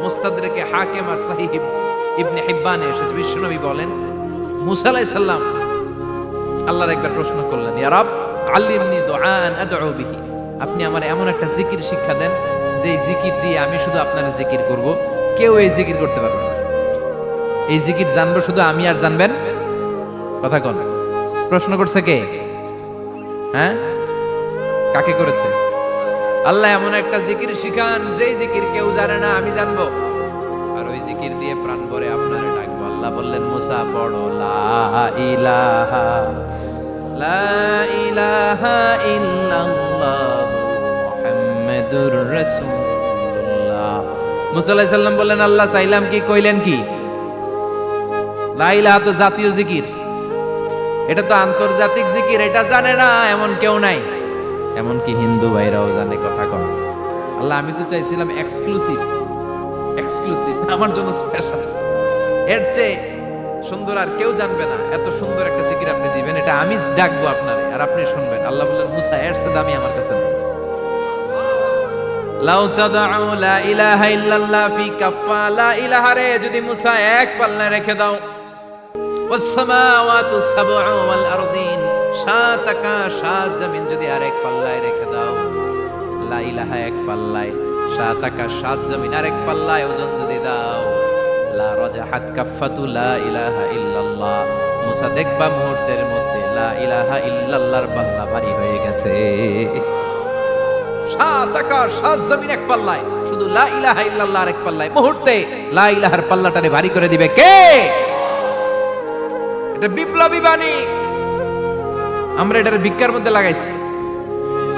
মুস্তাদরাকে হাকিম আর সহিহ ইবনে হিব্বানে এসেছে। বিশ্বনবী বলেন, মুসা আলাইহিস সালাম আল্লাহর একবার প্রশ্ন করলেন, ইয়া রব আল্লিমনি দুআআন আদউ বিহি। আপনি আমার এমন একটা জিকির শিক্ষা দেন যে জিকির দিয়ে আমি শুধু আপনার জিকির করব, কেউ এই জিকির করতে পারবে না। এই জিকির জানবো শুধু আমি, আর জানবেন। কথা কোন? প্রশ্ন করছে কে? হ্যাঁ, কাকে করেছে? আল্লাহ এমন একটা জিকির শিখান যেই জিকির কেউ জানে না, আমি জানবো, আর ওই জিকির দিয়ে প্রাণ ভরে আপনারে ডাকবো। আল্লাহ বললেন, মুসা পড়ো লা ইলাহা ইল্লাল্লাহু মুহাম্মাদুর রাসূলুল্লাহ। মুসা আলাইহিস সালাম বললেন, আল্লাহ চাইলাম কি, কইলেন কি? লা ইলাহা তো জাতীয় জিকির, এটা তো আন্তর্জাতিক জিকির, এটা জানে না এমন কেউ নাই। এমনকি হিন্দু ভাইরাও জানে। কথা কম। আল্লাহ আমি তো চাইছিলাম এক্সক্লুসিভ, আমার জন্য স্পেশাল। এর চেয়ে সুন্দর আর কেউ জানবে না। এত সুন্দর একটা জিকির আপনি দিবেন, এটা আমি ডাকবো আপনারে আর আপনি শুনবেন। আল্লাহ বললেন, মুসা এর চেয়ে দামি আমার কাছে নেই। লাউ তাদউ লা ইলাহা ইল্লাল্লাহ ফি কাফা। লা ইলাহা রে যদি মুসা এক পাল্লায় রেখে দাও, ওয়াস সামাওয়াতু সাবউ ওয়াল আরদিন, সাত আকাশ সাত জমিন যদি আরেক পাল্লায় রেখে দাও, লা ইলাহা এক পাল্লায়, সাত আকাশ সাত জমিন আরেক পাল্লায় ওজন যদি দাও, লা রাজাহাত কাফাতু লা ইলাহা ইল্লাল্লাহ। মুসা দেখবা মুহূর্তের মধ্যে লা ইলাহা ইল্লাল্লাহর পাল্লা ভারী হয়ে গেছে। সাত আকাশ সাত জমিন এক পাল্লায়, শুধু লা ইলাহা ইল্লাল্লাহ আরেক পাল্লায়, মুহূর্তে লা ইলাহার পাল্লাটারে ভারী করে দিবে কে? এটা বিপ্লবী বাণী। আমরা এটার ভিক্ষার মধ্যে লাগাইছি।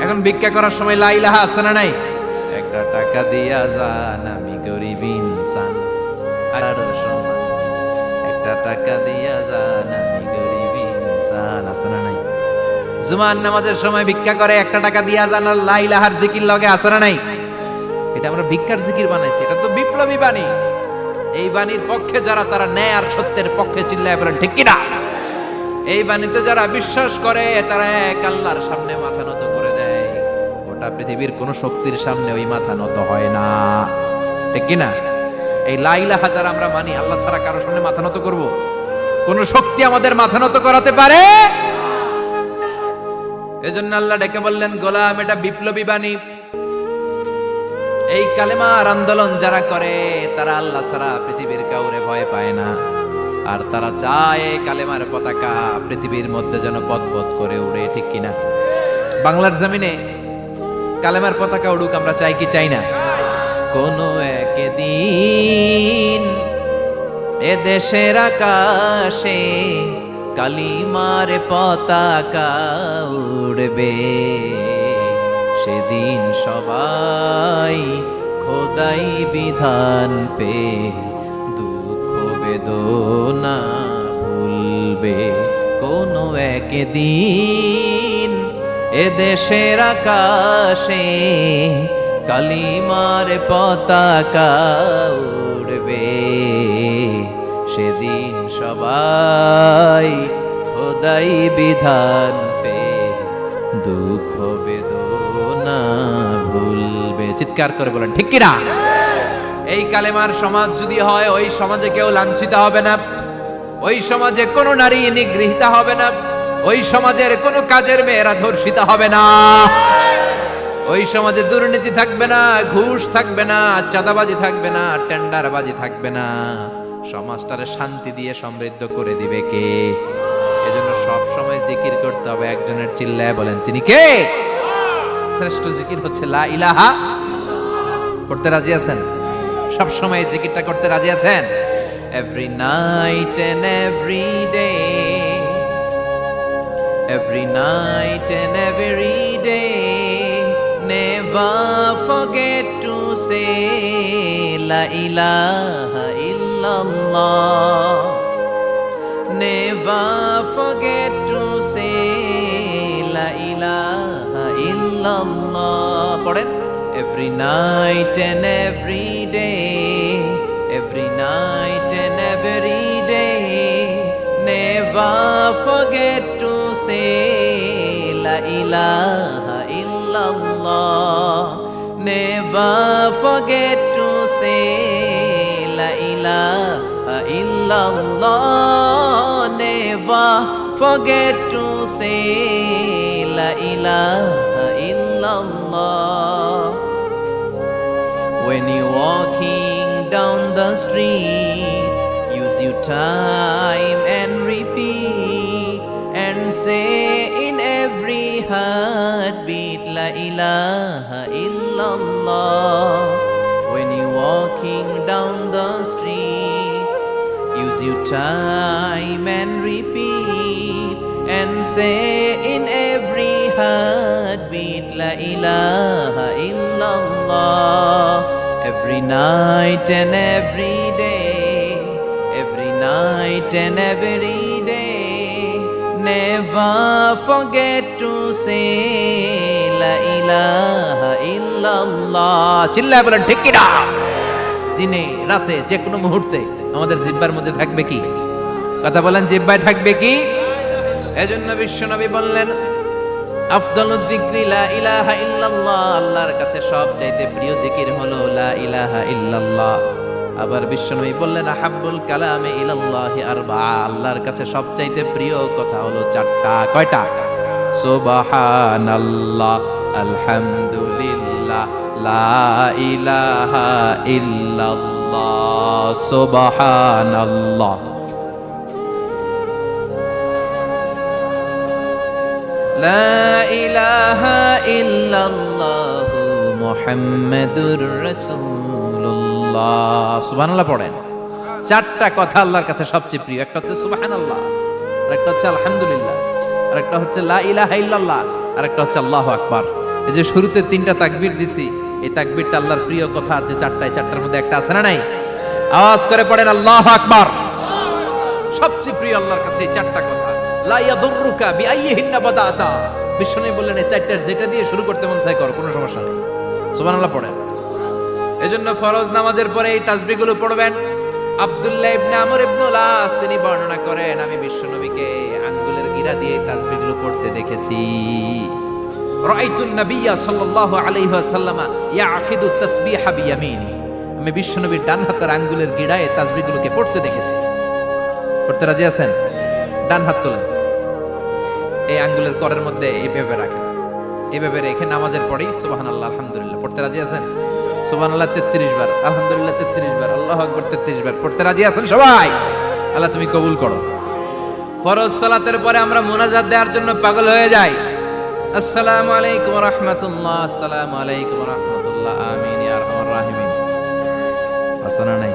এখন ভিক্ষা করার সময় লা ইলাহা আছে না নাই? একটা টাকা দিয়া যান, আমি গরিব ইনসান। আর সমান একটা টাকা দিয়া যান, আমি গরিব ইনসান। আছে না নাই? জুমার নামাজের সময় ভিক্ষা করে, একটা টাকা দিয়া যান, আর লা ইলাহার জিকির লগে। আছে না নাই? এটা আমরা ভিক্ষার জিকির বানাইছি। এটা তো বিপ্লবী বাণী। এই বাণীর পক্ষে যারা, তারা ন্যায় আর সত্যের পক্ষে চিল্লায় বলেন ঠিক কিনা? এই বাণীতে যারা বিশ্বাস করে, তারা এক আল্লাহর সামনে মাথা নত করে দেয়। গোটা পৃথিবীর কোন শক্তির সামনে ওই মাথা নত হয় না। ঠিক কিনা? এই লা ইলাহা যারা আমরা মানি, আল্লাহ ছাড়া কারোর সামনে মাথা নত করব? কোন শক্তি আমাদের মাথা নত করাতে পারে? এজন্য আল্লাহ ডেকে বললেন, গোলাম এটা বিপ্লবী বাণী। এই কালেমার আন্দোলন যারা করে তারা আল্লাহ ছাড়া পৃথিবীর কাউরে ভয় পায় না, আর তারা চায় এই কালেমার পতাকা পৃথিবীর মধ্যে যেন পথ করে উড়ে, ঠিক কিনা? বাংলার জমিনে কালেমার পতাকা উড়ুক, আমরা চাই কি চাই না? কোনো একদিন এ দেশের আকাশে কালিমার পতাকা উড়বে, সেদিন সবাই খোদাই বিধান পে দুঃখ বেদনা ভুলবে। কোনো একদিন এ দেশের আকাশে কালিমার পতাকা উড়বে, সেদিন সবাই খোদাই বিধান পে দুঃখ বেদনা ভুলবে। চিৎকার করে বলেন ঠিক কিনা? এই কালেমার সমাজ যদি হয়, ওই সমাজে কেউ লাঞ্ছিত হবে না, ওই সমাজে কোনো নারী নিগৃহীত হবে না, ওই সমাজের কোনো কাজের মেয়েরা ধর্ষিত হবে না, ওই সমাজে দুর্নীতি থাকবে না, ঘুষ থাকবে না, চাঁদাবাজি থাকবে না, টেন্ডারবাজি থাকবে না। সমাজটারে শান্তি দিয়ে সমৃদ্ধ করে দিবে কে? এজন্য সব সময় জিকির করতে হবে একজনের, চিল্লায় বলেন তিনি কে? শ্রেষ্ঠ জিকির হচ্ছে লা ইলাহা। করতে রাজি আছেন? সব সময় জিকিরটা করতে রাজি আছেন? Every night and every day, every night and every day, never forget to say la ilaha illallah, never forget to say la ilaha illallah. পড়েন, every night and every day, every night and every day, never forget to say la ilaha illallah, never forget to say la ilaha illallah, never forget to say la ilaha illallah. When you're walking down the street, use your time and repeat and say in every heartbeat la ilaha illallah. When you're walking down the street, use your time and repeat and say in every heartbeat la ilaha illallah. Every night and every day, every night and every day, never forget to say la ilaha illallah. চিল্লায় বলেন ঠিক কিনা? দিনে রাতে যে কোনো মুহূর্তে আমাদের জিহ্বার মধ্যে থাকবে কি? কথা বলেন, জিহ্বায় থাকবে কি? এজন্য বিশ্বনবী বললেন, আফদালুয যিকরি লা ইলাহা ইল্লাল্লাহ, আল্লাহর কাছে সবচাইতে প্রিয় জিকির হলো লা ইলাহা ইল্লাল্লাহ। আবার বিশ্বনবী বললেন, আহাব্বুল কালামে ইলাল্লাহি আরবাআ, আল্লাহর কাছে সবচাইতে প্রিয় কথা হলো চারটা। কয়টা? সুবহানাল্লাহ, আলহামদুলিল্লাহ, লা ইলাহা ইল্লাল্লাহ। সুবহানাল্লাহ, লা ইলাহা ইল্লাল্লাহ, মুহাম্মাদুর রাসূলুল্লাহ। সুবহানাল্লাহ পড়েন। চারটা কথা আল্লাহর কাছে সবচেয়ে প্রিয়। একটা হচ্ছে সুবহানাল্লাহ, আরেকটা হচ্ছে আলহামদুলিল্লাহ, আরেকটা হচ্ছে লা ইলাহা ইল্লাল্লাহ, আরেকটা হচ্ছে আল্লাহু আকবার। এই যে শুরুতে তিনটা তাকবীর দিছি, এই তাকবীরটা আল্লাহর প্রিয় কথা যে চারটায়, চারটার মধ্যে একটা আছে না নাই? আওয়াজ করে পড়েন আল্লাহু আকবার। সবচেয়ে প্রিয় আল্লাহর কাছে এই চারটা কথা। লা ইয়াদুররুকা বিআইয়িহিন্না বাদাতা, বিষ্ণু বললেন এই চারটার যেটা দিয়ে শুরু করতে মন চায় কর, কোনো সমস্যা নেই। সুবহানাল্লাহ পড়েন। এজন্য ফরজ নামাজের পরে এই তাসবিহগুলো পড়বেন। আব্দুল্লাহ ইবনে আমর ইবনে আস তিনি বর্ণনা করেন, আমি বিশ্বনবীকে আঙ্গুলের গিরা দিয়ে এই তাসবিহগুলো পড়তে দেখেছি। রাআইতুন নাবিয়্যা সাল্লাল্লাহু আলাইহি ওয়াসাল্লাম ইয়াকিদু তাসবিহা বিয়ামিনি, আমি বিশ্বনবীর ডান হাতের আঙ্গুলের গিরায় তাসবিহগুলোকে পড়তে দেখেছি। পড়তে রাজি আছেন? ডান হাত তোলেন, এই আঙ্গুলের করের মধ্যে এইভাবে রাখেন, এইভাবে রেখে নামাজের পরেই সুবহানাল্লাহ আলহামদুলিল্লাহ পড়তে রাজি আছেন? সুবহানাল্লাহ 33 বার, আলহামদুলিল্লাহ 33 বার, আল্লাহু আকবার 33 বার পড়তে রাজি আছেন সবাই? আল্লাহ তুমি কবুল করো। ফরজ সালাতের পরে আমরা মুনাজাত দেওয়ার জন্য পাগল হয়ে যাই। আসসালামু আলাইকুম ওয়া রাহমাতুল্লাহ, আসসালামু আলাইকুম ওয়া রাহমাতুল্লাহ, আমিন ইয়া আরহামার রাহিমিন। আসনা নাই,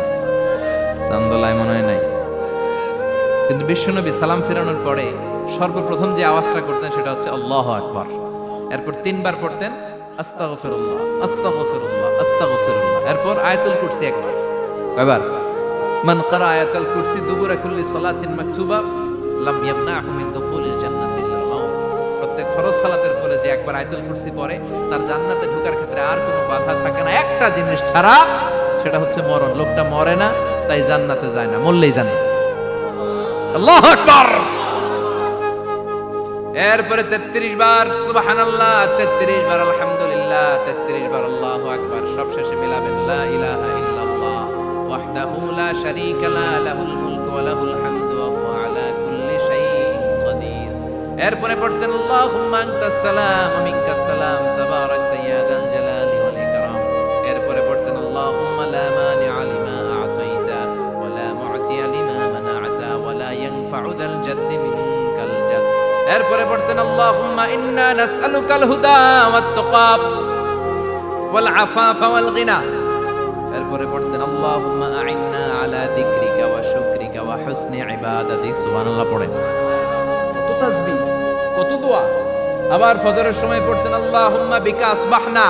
চান্দোলায় মনে হয় নাই। কিন্তু বিশ্বনবী সালাম ফেরানোর পরে সর্বপ্রথম যে আওয়াজটা করতেন সেটা হচ্ছে আল্লাহু আকবার। এরপর 3 বার পড়তেন আস্তাগফিরুল্লাহ, আস্তাগফিরুল্লাহ, আস্তাগফিরুল্লাহ। এরপর আয়াতুল কুরসি একবার। কয়বার? মান ক্বারা আয়াতুল কুরসি দুবুরা কুল্লি সালাতিন মাকতুবা লাম ইয়ামনাহু মিন দুখুলিল জান্নাতি ইল্লাল মাউত। প্রত্যেক ফরজ সালাতের পরে যে একবার আয়াতুল কুরসি পড়ে তার জান্নাতে ঢোকার ক্ষেত্রে আর কোনো বাধা থাকে না, একটা জিনিস ছাড়া, সেটা হচ্ছে মরণ। লোকটা মরে না, তাই জান্নাতে যায় না, মরলেই জান্নাত। আল্লাহু আকবার। এরপরে 33 বার সুবহানাল্লাহ, 33 বার আলহামদুলিল্লাহ, 33 বার আল্লাহু আকবার। সবশেষে মিলাবেন লা ইলাহা ইল্লাল্লাহ ওয়াহদাহু লা শারীকা লা লাহুল মুলকু ওয়া লাহুল হামদু ওয়া হুয়া আলা কুল্লি শাইইন কাদির। এরপরে পড়তেন আল্লাহুম্মা আনতাস সালাম ওয়া মিনকাস সালাম তাবারাকতা ইয়া যাল জালালি ওয়াল ইকরাম। এরপরে পড়তেন আল্লাহুম্মা লা মানিআ লিমা আ'তাইতা ওয়া লা মু'তিয়া লিমা মানা'তা ওয়া লা ইয়ানফা'ু যাল জাদ্দি মিনকাল জাদ। এরপরে পড়তেন আল্লাহুম্মা ইন্না নাসআলুকাল হুদা ওয়াত তাকা ওয়াল আফাফা ওয়াল গিনা। এরপরে পড়তেন আল্লাহুম্মা আ'ইন্না আলা যিকরিকা ওয়া শুকরিকা ওয়া হুসনি ইবাদাতিক। সুবহানাল্লাহ পড়েন। কত তাসবিহ, কত দোয়া। আবার ফজরের সময় পড়তেন আল্লাহুম্মা বিকা আসবাহনা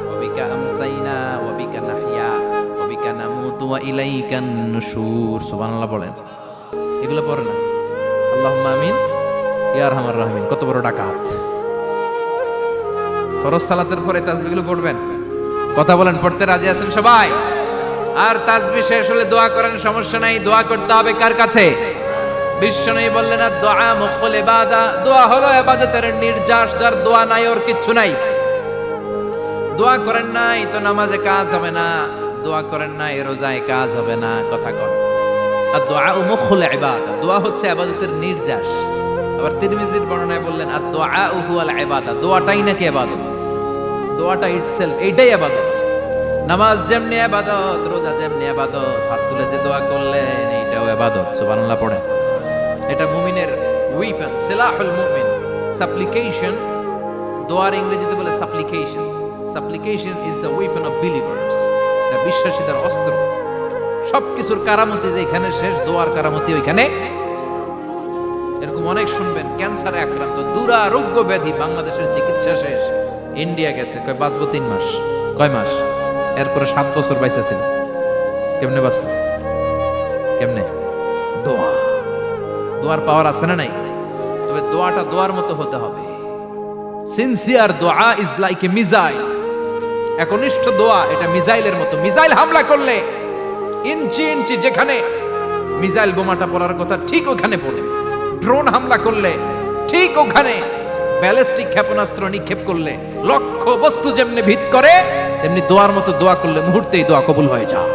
ওয়া বিকা আমসাইনা ওয়া বিকা নাহইয়া ওয়া বিকা নামুতু ওয়া ইলাইকান নুশুর। সুবহানাল্লাহ পড়েন। এগুলো পড়ে না? আল্লাহুম্মা আমিন ইয়া আরহামার রাহিমিন। কত বড় ডাকাত! ফরজ সালাতের পরে তাসবিহগুলো পড়বেন। কথা বলেন, পড়তে রাজি আছেন সবাই? আর তাসবিহ শেষ হলে দোয়া করেন, সমস্যা নাই। দোয়া করতে হবে কার কাছে? বিশ্বনবী বললেন আর দোয়া মুখুল ইবাদা, দোয়া হলো ইবাদতের নির্যাস। যার দোয়া নাই ওর কিচ্ছু নাই। দোয়া করেন নাই তো নামাজে কাজ হবে না, দোয়া করেন নাই রোজায় কাজ হবে না। কথা কর। আর দোয়া মুখুল ইবাদা, দোয়া হচ্ছে ইবাদতের নির্যাস। আবার তিরমিজির বর্ণনায় বললেন আর দোয়া হুয়াল ইবাদা, দোয়াটাই নাকি ইবাদত। দোয়াটা ইটসেলফ এইটাই ইবাদত। নামাজ যেমনি ইবাদত, রোজা যেমনি ইবাদত, হাত তুলে যে দোয়া করলেন এইটাও ইবাদত। সুবহানাল্লাহ পড়েন। এটা মুমিনের ওয়েপন, সিলাহুল মুমিন। সাপ্লিকেশন, দোয়ার ইংরেজিতে বলে সাপ্লিকেশন। সাপ্লিকেশন is the weapon of believers. এটা বিশ্বাসীদের অস্ত্র। সবকিছুর কারামতি যেখানে শেষ, দোয়ার কারামতি ওইখানে। এরকম অনেক শুনবেন, ক্যান্সারে আক্রান্ত, দুরারোগ্য ব্যাধি, বাংলাদেশের চিকিৎসা শেষ, ইন্ডিয়া গেছে, কয় বাঁচবো 3 মাস। কয় মাস? এরপরে 7 বছর বাইসা ছিল। কেমনে বাঁচল? কেমনে? দোয়া। দোয়ার পাওয়ার আছে না নাই? তবে দোয়াটা দোয়ার মতো হতে হবে। সিনসিয়ার দোয়া ইজ লাইক এ মিসাইল। একনিষ্ঠ দোয়া এটা মিসাইলের মতো। মিসাইল হামলা করলে ইঞ্চি ইঞ্চি যেখানে মিসাইল বোমাটা পড়ার কথা ঠিক ওখানে পড়ে। ড্রোন হামলা করলে ঠিক ওখানে, ব্যালিস্টিক ক্ষেপণাস্ত্র নিক্ষেপ করলে লক্ষ্য বস্তু যেমনি ভিত করে, তেমনি দোয়ার মতো দোয়া করলে মুহূর্তেই দোয়া কবুল হয়ে যায়।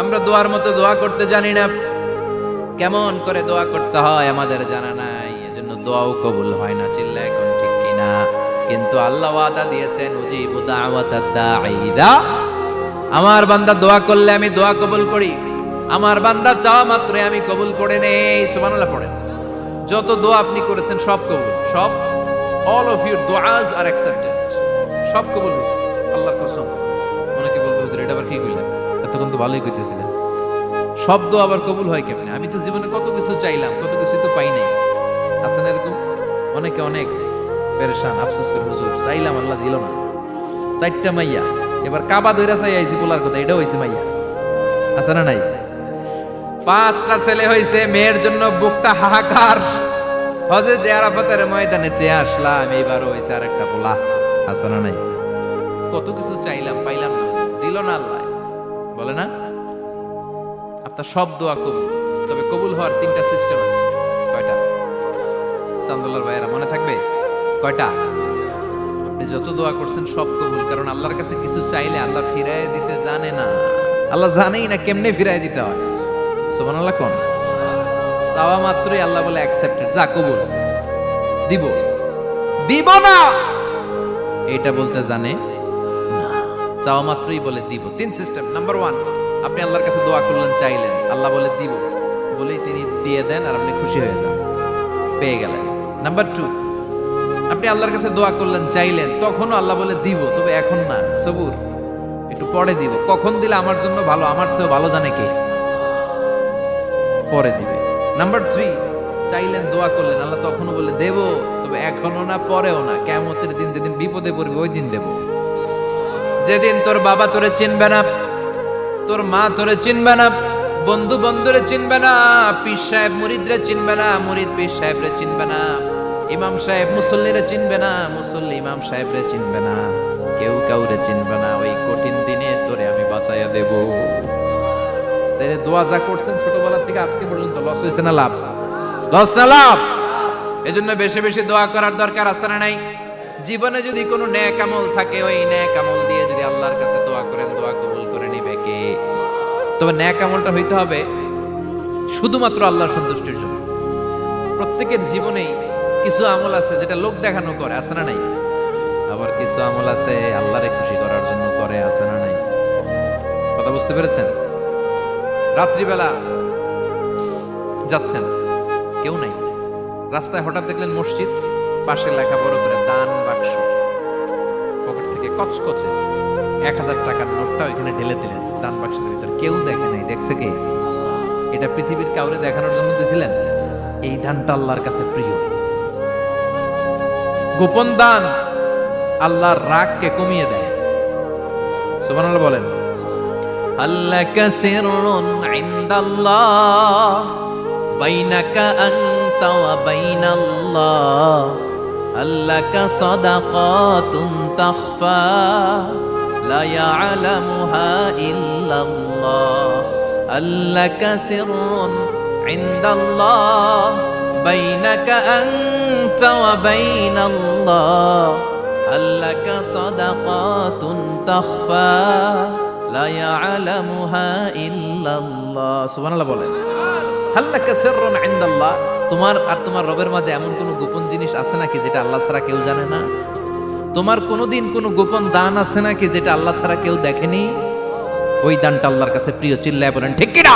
আমরা দোয়ার মতো দোয়া করতে জানি না। কেমন করে দোয়া করতে হয় আমাদের জানা নাই, এজন্য দোয়াও কবুল হয় না। চিল্লা এখন ঠিক কিনা? কিন্তু আল্লাহ ওয়াদা দিয়েছেন উজিবু দাওয়াতাদ দাঈ ইযা, আমার বান্দা দোয়া করলে আমি দোয়া কবুল করি। আমার বান্দা চাওয়া মাত্র আমি কবুল করে নেই। সুবহানাল্লাহ পড়েন। যত দোয়া আপনি করেছেন সব কবুল, সব। অল অফ ইউর দোয়াজ আর অ্যাকসেপ্টেড। সব কবুল হয়েছে আল্লাহর কসম। অনেকে বলবে হুজুর এটা আবার কি কইলেন? এতক্ষণ তো ভালোই কইতেছিলেন। সব দোয়া আবার কবুল হয় কেমনে? আমি তো জীবনে কত কিছু চাইলাম, কত কিছু তো পাই নাই। আছেন এরকম অনেকে, অনেক পেরেশান, আফসোস করে হুজুর চাইলাম আল্লাহ দিল না। 4টা মাইয়া, এবার কাবা ধইরা চাই আইছি বলার কথা, এটাও হইছে মাইয়া। আছে না নাই? 5টা ছেলে হইছে, মেয়ের জন্য বুকটা হাহাকার। হজে যে আরাফাতের ময়দানে চেয়ে আসলাম, এইবারও হইছে আরেকটা পোলা। আছে না নাই? কত কিছু চাইলাম, পাইলাম না, দিল না আল্লাহ। বলে না আপনার সব দোয়া কবুল। তবে কবুল হওয়ার 3টা সিস্টেম আছে। কয়টা? চান্দুল্লার ভাইয়েরা মনে থাকবে? কয়টা? আপনি যত দোয়া করছেন সব কবুল। কারণ আল্লাহর কাছে কিছু চাইলে আল্লাহ ফিরায় দিতে জানে না। আল্লাহ জানেই না কেমনে ফিরায় দিতে হয়। সুবহানাল্লাহ কোন? চাওয়া মাত্রই আল্লাহ বলে অ্যাকসেপ্টেড, যা কবুল। দিব দিব না এটা বলতে জানে না। চাওয়া মাত্রই বলে দিব। 3 সিস্টেম। নাম্বার 1, আপনি আল্লাহর কাছে দোয়া করলেন, চাইলেন, আল্লাহ বলে দিব, বলেই তিনি দিয়ে দেন আর আপনি খুশি হয়ে যান, পেয়ে গেলেন। নাম্বার 2, আপনি আল্লাহর কাছে দোয়া করলেন, চাইলেন, তখনও আল্লাহ বলে দিব, তবে এখন না, সবুর, একটু পরে দিব। কখন দিলে আমার জন্য ভালো, আমার চেয়েও ভালো জানে কে, পরে দিবে। নাম্বার 3, চাইলেন, দোয়া করলেন, আল্লাহ তখনও বলে দেব, তবে এখনো না, পরেও না, কিয়ামতের দিন যেদিন বিপদে পড়বে ওই দিন দেব। যেদিন তোর বাবা তোরে চিনবে না, তোর মা তোরে চিনবে না, বন্ধু বন্ধুরে চিনবে না, পীর সাহেব মুরিদরে চিনবে না, মুরিদ পীর সাহেবরে চিনবে না, ইমাম সাহেব মুসল্লিরে চিনবে না, মুসল্লি ইমাম সাহেবরে চিনবে না, কেউ কাউরে চিনবে না। ওই কঠিন দিনে তোরে আমি বাঁচাইয়া দেব। তাই দোয়া যা করছেন ছোটবেলা থেকে আজকে পর্যন্ত, লস হয়েছে না লাভ? লস না লাভ? এজন্য বেশি বেশি দোয়া করার দরকার আছে না নাই? জীবনে যদি কোনো নেক আমল থাকে, ওই নেক আমল দিয়ে যদি আল্লাহর কাছে দোয়া করেন, দোয়া কবুল করে নিবে কে? তবে নেক আমলটা হইতে হবে শুধুমাত্র আল্লাহর সন্তুষ্টির জন্য। প্রত্যেকের জীবনেই কিছু আমল আছে যেটা লোক দেখানো করে, আছে না নাই? আবার কিছু আমল আছে আল্লাহরে খুশি করার জন্য করে, আছে না নাই? কথা বুঝতে পেরেছেন? রাত্রিবেলা যাচ্ছেন, কেউ নাই, রাস্তায় হঠাৎ দেখলেন মসজিদ, পাশে লেখা বড় করে দান বাক্স, পকেট থেকে কচকচে 1000 টাকার নোটটা ওইখানে ঢেলে দিলেন দান বাক্সের ভিতরে। কেউ দেখে নাই, দেখছে কে? এটা পৃথিবীর কাউরে দেখানোর জন্য দিয়েছিলেন? এই দানটা আল্লাহর কাছে প্রিয়। গোপন দান আল্লাহর রাগকে কমিয়ে দেয়। সুবহানাল্লাহ বলেন। আল্লাকা সিররুন ইনদাল্লাহ বাইনাকা আনতা ওয়া বাইনাল্লাহ, আল্লাকা সাদাকাতুন তাখফা লা ইয়ালামুহা ইল্লাল্লাহ, আল্লাকা সিররুন ইনদাল্লাহ বাইনাকা আনতা ওয়া বাইনাল্লাহ, আল্লাকা সাদাকাতুন তাখফা লা ইয়ালামুহা ইল্লাল্লাহ। সুবহানাল্লাহ বলেন। আল্লাকা সিররুন ইনদাল্লাহ, তোমার আর তোমার রবের মাঝে এমন কোন গোপন জিনিস আছে নাকি যেটা আল্লাহ ছাড়া কেউ জানে না? তোমার কোনোদিন কোনো গোপন দান আছে নাকি যেটা আল্লাহ ছাড়া কেউ দেখেনি? ওই দানটা আল্লাহর কাছে প্রিয়। চিল্লায় বলেন ঠিক কি না?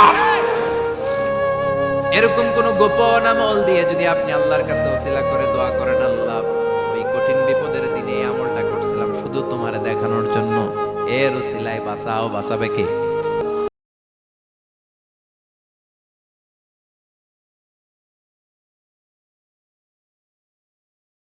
এরকম কোন গোপন আমল দিয়ে যদি আপনি আল্লাহর কাছে ওসিলা করে দোয়া করেন, আল্লাহ ওই কঠিন বিপদের দিনে এই আমলটা করছিলাম শুধু তোমারে দেখানোর জন্য, এর ওসিলায় বাঁচাও, বাঁচাবে কে?